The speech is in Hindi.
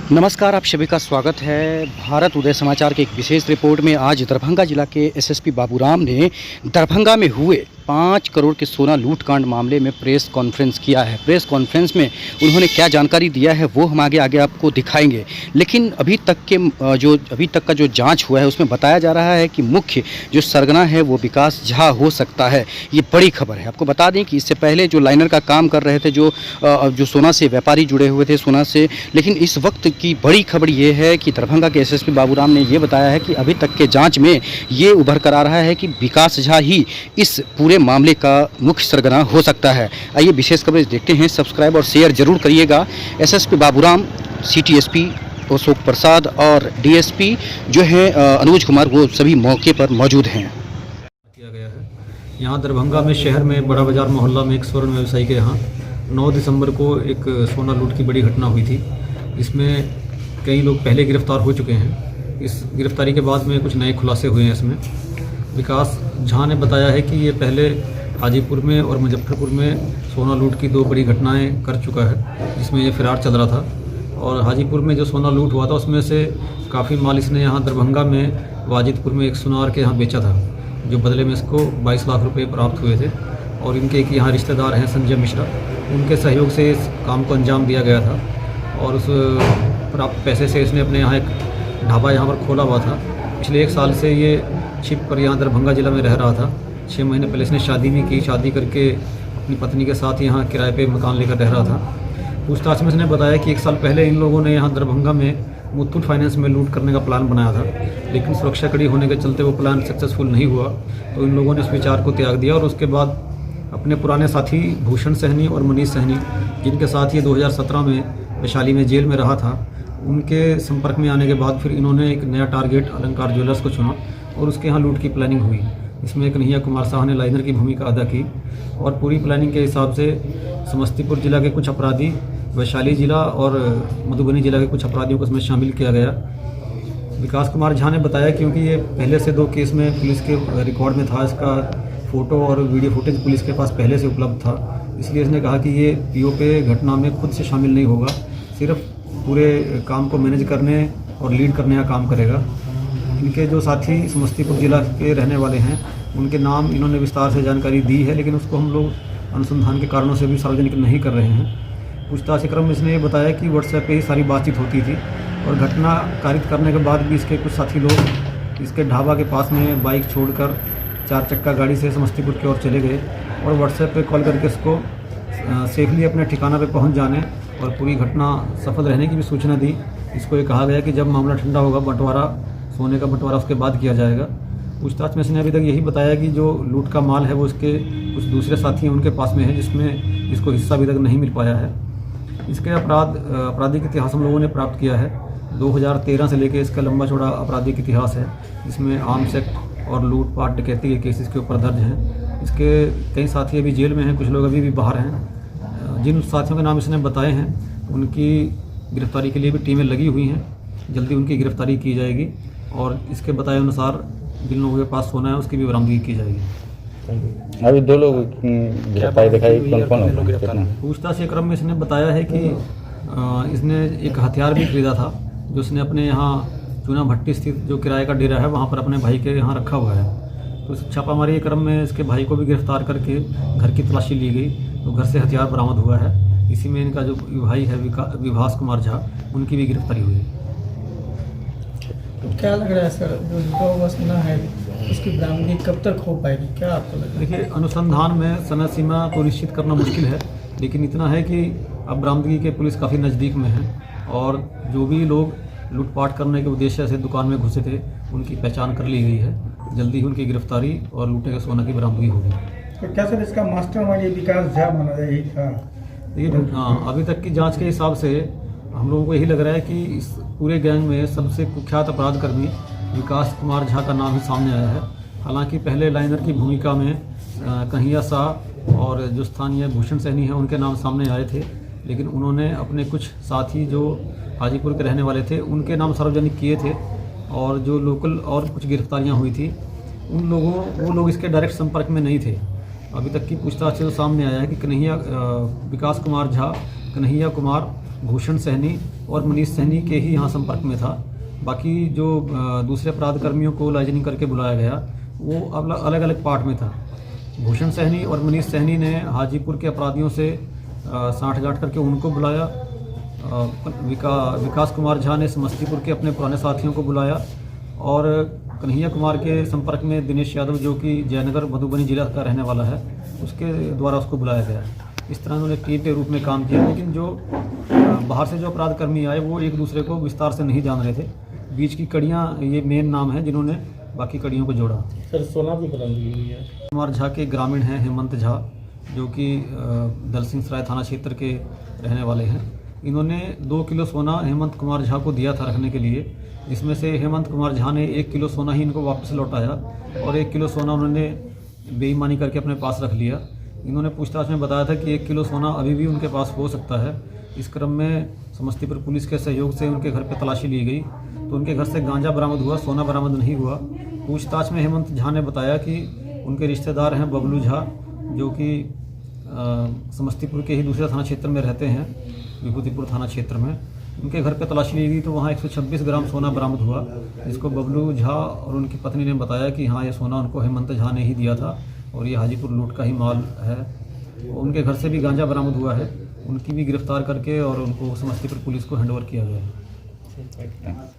नमस्कार, आप सभी का स्वागत है भारत उदय समाचार के एक विशेष रिपोर्ट में। आज दरभंगा जिला के एसएसपी बाबूराम ने दरभंगा में हुए 5 करोड़ के सोना लूटकांड मामले में प्रेस कॉन्फ्रेंस किया है। प्रेस कॉन्फ्रेंस में उन्होंने क्या जानकारी दिया है वो हम आगे आपको दिखाएंगे। लेकिन अभी तक का जो जांच हुआ है उसमें बताया जा रहा है कि मुख्य जो सरगना है वो विकास झा हो सकता है। ये बड़ी खबर है। आपको बता दें कि इससे पहले जो लाइनर का काम कर रहे थे, जो सोना से व्यापारी जुड़े हुए थे सोना से, लेकिन इस वक्त की बड़ी खबर ये है कि दरभंगा के एसएसपी बाबूराम ने ये बताया है कि अभी तक के जांच में ये उभर कर आ रहा है कि विकास झा ही इस पूरे मामले का मुख्य सरगना हो सकता है। आइए विशेष कवरेज देखते हैं। सब्सक्राइब और शेयर जरूर करिएगा। SSP Baburam, city SP Ashok Prasad और डीएसपी जो है अनुज कुमार, वो सभी मौके पर मौजूद हैं। किया गया है यहाँ दरभंगा में शहर में बड़ा बाजार मोहल्ला में एक स्वर्ण व्यवसायी के यहाँ 9 दिसंबर को एक सोना लूट की बड़ी घटना हुई थी। इसमें कई लोग पहले गिरफ्तार हो चुके हैं। इस गिरफ्तारी के बाद में कुछ नए खुलासे हुए हैं। इसमें विकास झा ने बताया है कि ये पहले हाजीपुर में और मुजफ्फरपुर में सोना लूट की 2 बड़ी घटनाएं कर चुका है, जिसमें ये फरार चल रहा था। और हाजीपुर में जो सोना लूट हुआ था उसमें से काफ़ी माल इसने यहाँ दरभंगा में वाजिदपुर में एक सुनार के यहाँ बेचा था, जो बदले में इसको 22 लाख रुपये प्राप्त हुए थे। और इनके एक यहाँ रिश्तेदार हैं संजय मिश्रा, उनके सहयोग से इस काम को अंजाम दिया गया था। और उस प्राप्त पैसे से इसने अपने यहाँ एक ढाबा यहाँ पर खोला हुआ था। पिछले 1 साल से ये छिप कर यहाँ दरभंगा जिला में रह रहा था। 6 महीने पहले इसने शादी भी की। शादी करके अपनी पत्नी के साथ यहाँ किराए पे मकान लेकर रह रहा था। पूछताछ में इसने बताया कि 1 साल पहले इन लोगों ने यहाँ दरभंगा में मुथूट फाइनेंस में लूट करने का प्लान बनाया था, लेकिन सुरक्षा कड़ी होने के चलते वो प्लान सक्सेसफुल नहीं हुआ। तो इन लोगों ने इस विचार को त्याग दिया और उसके बाद अपने पुराने साथी भूषण सहनी और मनीष सहनी, जिनके साथ ये 2017 में वैशाली में जेल में रहा था, उनके संपर्क में आने के बाद फिर इन्होंने एक नया टारगेट अलंकार ज्वेलर्स को चुना और उसके यहाँ लूट की प्लानिंग हुई। इसमें कन्हैया कुमार साह ने लाइनर की भूमिका अदा की और पूरी प्लानिंग के हिसाब से समस्तीपुर जिला के कुछ अपराधी, वैशाली जिला और मधुबनी जिला के कुछ अपराधियों को इसमें शामिल किया गया। विकास कुमार झा ने बताया क्योंकि ये पहले से 2 केस में पुलिस के रिकॉर्ड में था, इसका फ़ोटो और वीडियो फुटेज पुलिस के पास पहले से उपलब्ध था, इसलिए इसने कहा कि ये पीओपी घटना में खुद से शामिल नहीं होगा, सिर्फ पूरे काम को मैनेज करने और लीड करने का काम करेगा। इनके जो साथी समस्तीपुर जिला के रहने वाले हैं उनके नाम इन्होंने विस्तार से जानकारी दी है, लेकिन उसको हम लोग अनुसंधान के कारणों से भी सार्वजनिक नहीं कर रहे हैं। पूछताछ के क्रम में इसने ये बताया कि व्हाट्सएप पे ही सारी बातचीत होती थी और घटना कारित करने के बाद भी इसके कुछ साथी लोग इसके ढाबा के पास में बाइक छोड़कर 4 चक्का गाड़ी से समस्तीपुर की ओर चले गए और व्हाट्सएप पे कॉल करके इसको सेफली अपने ठिकाना पे पहुंच जाने और पूरी घटना सफल रहने की भी सूचना दी। इसको ये कहा गया कि जब मामला ठंडा होगा सोने का बंटवारा उसके बाद किया जाएगा। पूछताछ में इसने अभी तक यही बताया कि जो लूट का माल है वो इसके कुछ दूसरे साथी हैं उनके पास में है, जिसमें इसको हिस्सा अभी तक नहीं मिल पाया है। इसके आपराधिक इतिहास हम लोगों ने प्राप्त किया है। 2013 से लेकर इसका लंबा चौड़ा आपराधिक इतिहास है। इसमें आर्म्स एक्ट और लूटपाट डकैती के केस इसके ऊपर दर्ज हैं। इसके कई साथी अभी जेल में हैं, कुछ लोग अभी भी बाहर हैं। जिन साथियों के नाम इसने बताए हैं उनकी गिरफ्तारी के लिए भी टीमें लगी हुई हैं। जल्दी उनकी गिरफ्तारी की जाएगी और इसके बताए अनुसार जिन लोगों के पास सोना है उसकी भी बरामदगी की जाएगी। अभी 2 लोग गिरफ्तारी दिखाई, कौन लोग? पूछताछ के क्रम में इसने बताया है कि इसने एक हथियार भी खरीदा था, जो उसने अपने यहाँ चूना भट्टी स्थित जो किराए का डेरा है वहाँ पर अपने भाई के यहाँ रखा हुआ है। तो इस छापामारी के क्रम में इसके भाई को भी गिरफ्तार करके घर की तलाशी ली गई, तो घर से हथियार बरामद हुआ है। इसी में इनका जो भाई है विकास कुमार झा, उनकी भी गिरफ्तारी हुई है। तो क्या लग रहा है सर, जो लूटा हुआ सोना है उसकी बरामदगी कब तक हो पाएगी, क्या आपको लग रहा है? देखिए, अनुसंधान में समय सीमा को निश्चित करना मुश्किल है, लेकिन इतना है कि अब बरामदगी के पुलिस काफ़ी नज़दीक में है और जो भी लोग लूटपाट करने के उद्देश्य से दुकान में घुसे थे उनकी पहचान कर ली गई है। जल्दी ही उनकी गिरफ्तारी और लूटे के सोना की बरामदगी होगी। तो क्या सर इसका मास्टरमाइंड विकास झा माना जाए था? देखिए, अभी तक की जांच के हिसाब से हम लोगों को यही लग रहा है कि इस पूरे गैंग में सबसे कुख्यात अपराधकर्मी विकास कुमार झा का नाम ही सामने आया है। हालांकि पहले लाइनर की भूमिका में कन्हैया साह और जो स्थानीय भूषण सहनी हैं उनके नाम सामने आए थे, लेकिन उन्होंने अपने कुछ साथी जो हाजीपुर के रहने वाले थे उनके नाम सार्वजनिक किए थे और जो लोकल और कुछ गिरफ्तारियां हुई थी वो लोग इसके डायरेक्ट संपर्क में नहीं थे। अभी तक की पूछताछ से तो सामने आया है कि विकास कुमार झा, कन्हैया कुमार, भूषण सहनी और मनीष सहनी के ही यहाँ संपर्क में था। बाकी जो दूसरे अपराध कर्मियों को लाइजनिंग करके बुलाया गया वो अलग अलग पार्ट में था। भूषण सहनी और मनीष सहनी ने हाजीपुर के अपराधियों से साठगांठ करके उनको बुलाया। विकास कुमार झा ने समस्तीपुर के अपने पुराने साथियों को बुलाया और कन्हैया कुमार के संपर्क में दिनेश यादव जो कि जयनगर मधुबनी जिला का रहने वाला है उसके द्वारा उसको बुलाया गया। इस तरह उन्होंने टीम के रूप में काम किया, लेकिन जो बाहर से जो अपराध कर्मी आए वो एक दूसरे को विस्तार से नहीं जान रहे थे। बीच की कड़ियाँ ये मेन नाम है जिन्होंने बाकी कड़ियों को जोड़ा। सर सोना भी बरामदगी हुई है। कुमार झा के ग्रामीण हैं हेमंत झा जो कि दलसिंह सराय थाना क्षेत्र के रहने वाले हैं। इन्होंने 2 किलो सोना हेमंत कुमार झा को दिया था रखने के लिए, जिसमें से हेमंत कुमार झा ने 1 किलो सोना ही इनको वापस लौटाया और 1 किलो सोना उन्होंने बेईमानी करके अपने पास रख लिया। इन्होंने पूछताछ में बताया था कि 1 किलो सोना अभी भी उनके पास हो सकता है। इस क्रम में समस्तीपुर पुलिस के सहयोग से उनके घर पर तलाशी ली गई तो उनके घर से गांजा बरामद हुआ, सोना बरामद नहीं हुआ। पूछताछ में हेमंत झा ने बताया कि उनके रिश्तेदार हैं बबलू झा जो कि समस्तीपुर के ही दूसरे थाना क्षेत्र में रहते हैं, विभूतिपुर थाना क्षेत्र में। उनके घर पे तलाशी ली गई तो वहाँ 126 ग्राम सोना बरामद हुआ, जिसको बबलू झा और उनकी पत्नी ने बताया कि हाँ ये सोना उनको हेमंत झा ने ही दिया था और ये हाजीपुर लूट का ही माल है। उनके घर से भी गांजा बरामद हुआ है, उनकी भी गिरफ्तार करके और उनको समस्तीपुर पुलिस को हैंडओवर किया गया है।